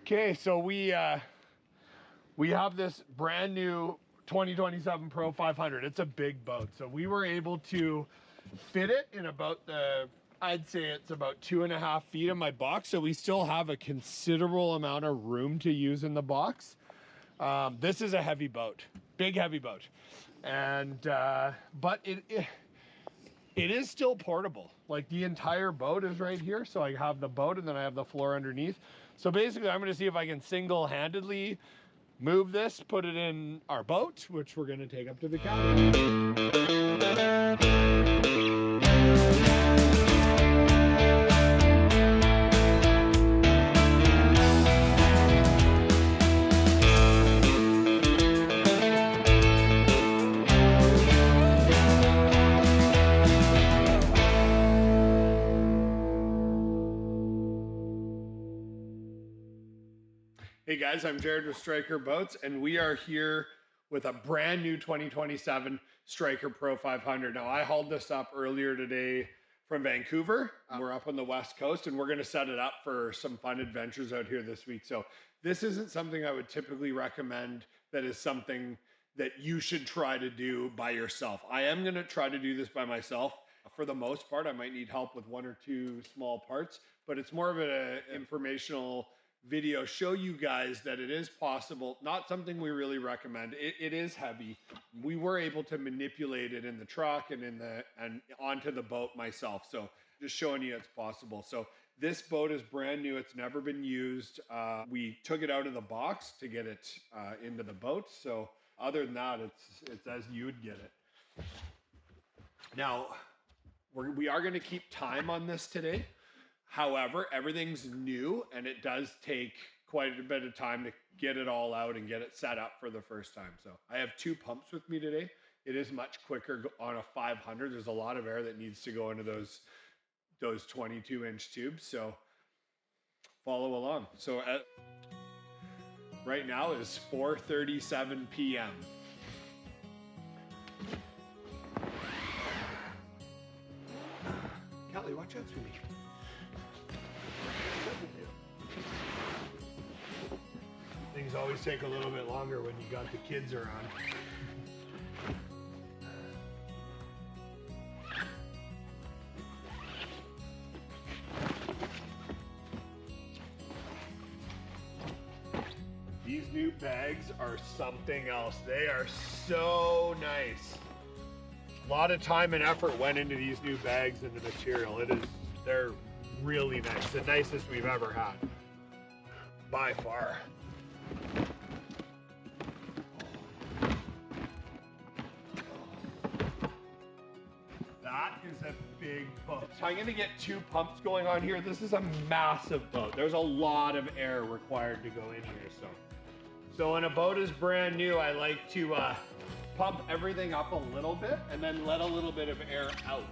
Okay, so we have this brand new 2027 Pro 500. It's a big boat. So we were able to fit it in about I'd say it's about 2.5 feet in my box. So we still have a considerable amount of room to use in the box. This is a heavy boat, big heavy boat. And, but it is still portable. Like the entire boat is right here. So I have the boat and then I have the floor underneath. So basically I'm gonna see if I can single-handedly move this, put it in our boat, which we're gonna take up to the cabin. Hey guys, I'm Jared with Stryker Boats, and we are here with a brand new 2027 Stryker Pro 500. Now, I hauled this up earlier today from Vancouver. We're up on the West Coast, and we're going to set it up for some fun adventures out here this week. So this isn't something I would typically recommend that is something that you should try to do by yourself. I am going to try to do this by myself. For the most part, I might need help with 1 or 2 small parts, but it's more of an informational video, show you guys that it is possible. Not something we really recommend. It is heavy. We were able to manipulate it in the truck and onto the boat myself. So just showing you it's possible. So this boat is brand new. It's never been used. We took it out of the box to get it into the boat. So other than that, it's as you would get it. Now, we are going to keep time on this today. However, everything's new and it does take quite a bit of time to get it all out and get it set up for the first time. So I have 2 pumps with me today. It is much quicker on a 500. There's a lot of air that needs to go into those 22-inch tubes. So follow along. So right now is 4:37 p.m. Kelly, watch out for me. Things always take a little bit longer when you got the kids around. These new bags are something else. They are so nice. A lot of time and effort went into these new bags and the material. They're really nice. The nicest we've ever had, by far. That is a big boat. So I'm gonna get 2 pumps going on here. This is a massive boat. There's a lot of air required to go in here. So when a boat is brand new, I like to pump everything up a little bit and then let a little bit of air out.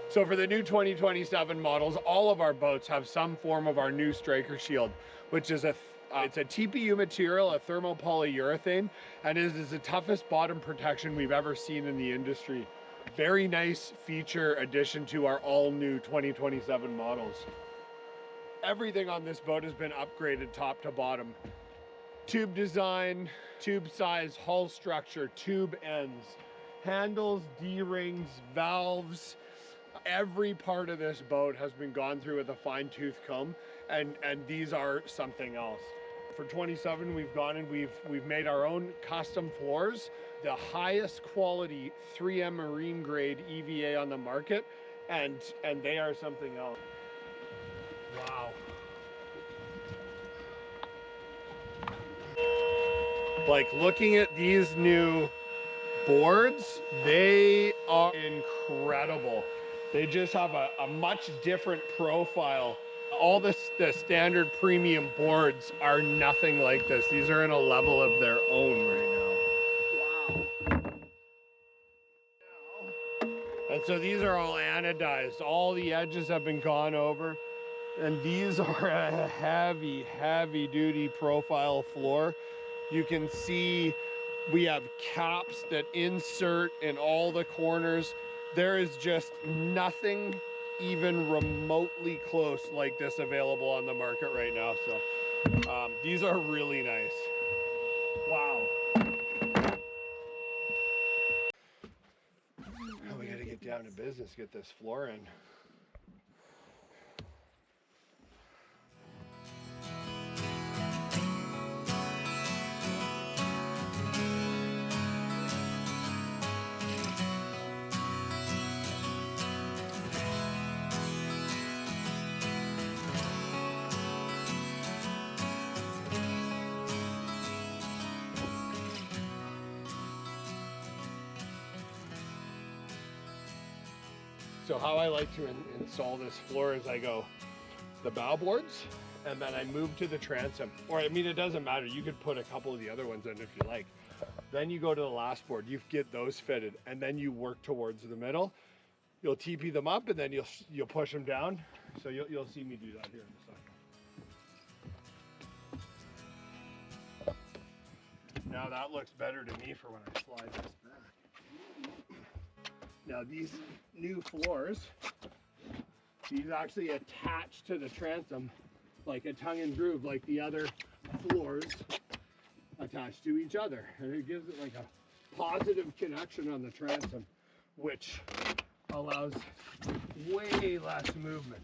So for the new 2027 models, all of our boats have some form of our new Stryker Shield, which is it's a TPU material, a thermopolyurethane, and it is the toughest bottom protection we've ever seen in the industry. Very nice feature addition to our all new 2027 models. Everything on this boat has been upgraded top to bottom. Tube design, tube size, hull structure, tube ends, handles, D-rings, valves. Every part of this boat has been gone through with a fine-tooth comb, and these are something else. For 27, we've gone and we've made our own custom floors, the highest quality 3M marine grade EVA on the market, and they are something else. Wow. Like, looking at these new boards, they are incredible. They just have a much different profile. All the standard premium boards are nothing like this. These are in a level of their own right now. Wow. And so these are all anodized. All the edges have been gone over. And these are a heavy, heavy duty profile floor. You can see we have caps that insert in all the corners. There is just nothing even remotely close like this available on the market right now. So these are really nice. Wow. Oh, we gotta get down to business, get this floor in. So how I like to install this floor is I go the bow boards and then I move to the transom. Or I mean, it doesn't matter. You could put a couple of the other ones in if you like. Then you go to the last board, you get those fitted and then you work towards the middle. You'll TP them up and then you'll push them down. So you'll see me do that here in a second. Now that looks better to me for when I slide this back. Now these new floors, these actually attach to the transom like a tongue and groove, like the other floors attached to each other. And it gives it like a positive connection on the transom, which allows way less movement.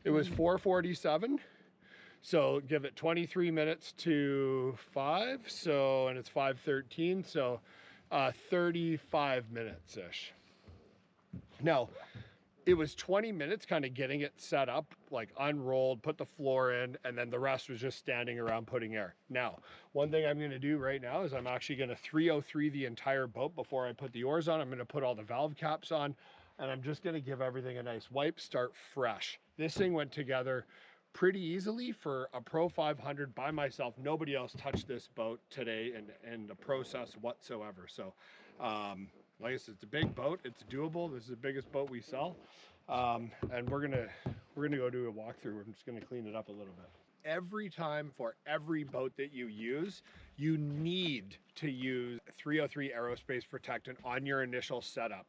It was 4:47, so give it 23 minutes to 5, so, and it's 5:13, so 35 minutes-ish. Now, it was 20 minutes kind of getting it set up, like unrolled, put the floor in, and then the rest was just standing around putting air. Now, one thing I'm gonna do right now is I'm actually gonna 303 the entire boat before I put the oars on. I'm gonna put all the valve caps on, and I'm just gonna give everything a nice wipe, start fresh. This thing went together pretty easily for a Pro 500 by myself. Nobody else touched this boat today in the process whatsoever. So, like I said, it's a big boat. It's doable. This is the biggest boat we sell, and we're gonna go do a walkthrough. I'm just gonna clean it up a little bit. Every time for every boat that you use, you need to use 303 aerospace protectant on your initial setup.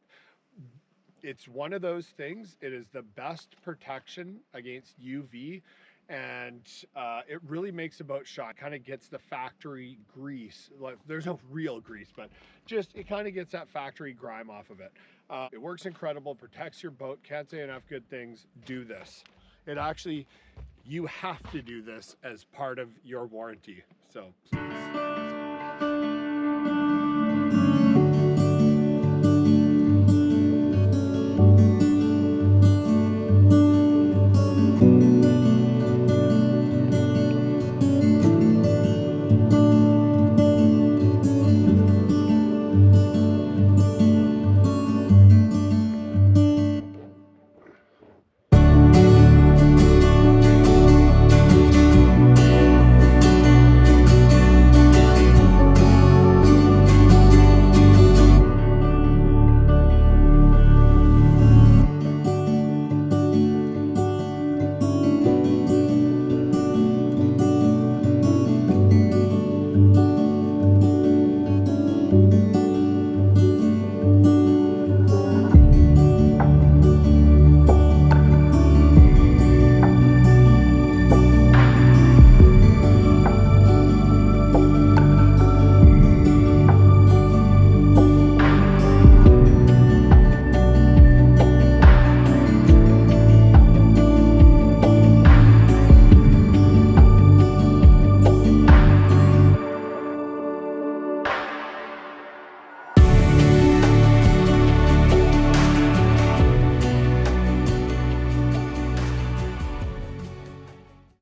It's one of those things. It is the best protection against UV, and it really makes the boat shine. Kind of gets the factory grease. Like, there's no real grease, but just it kind of gets that factory grime off of it. It works incredible, protects your boat. Can't say enough good things. Do this. It actually, you have to do this as part of your warranty. So please.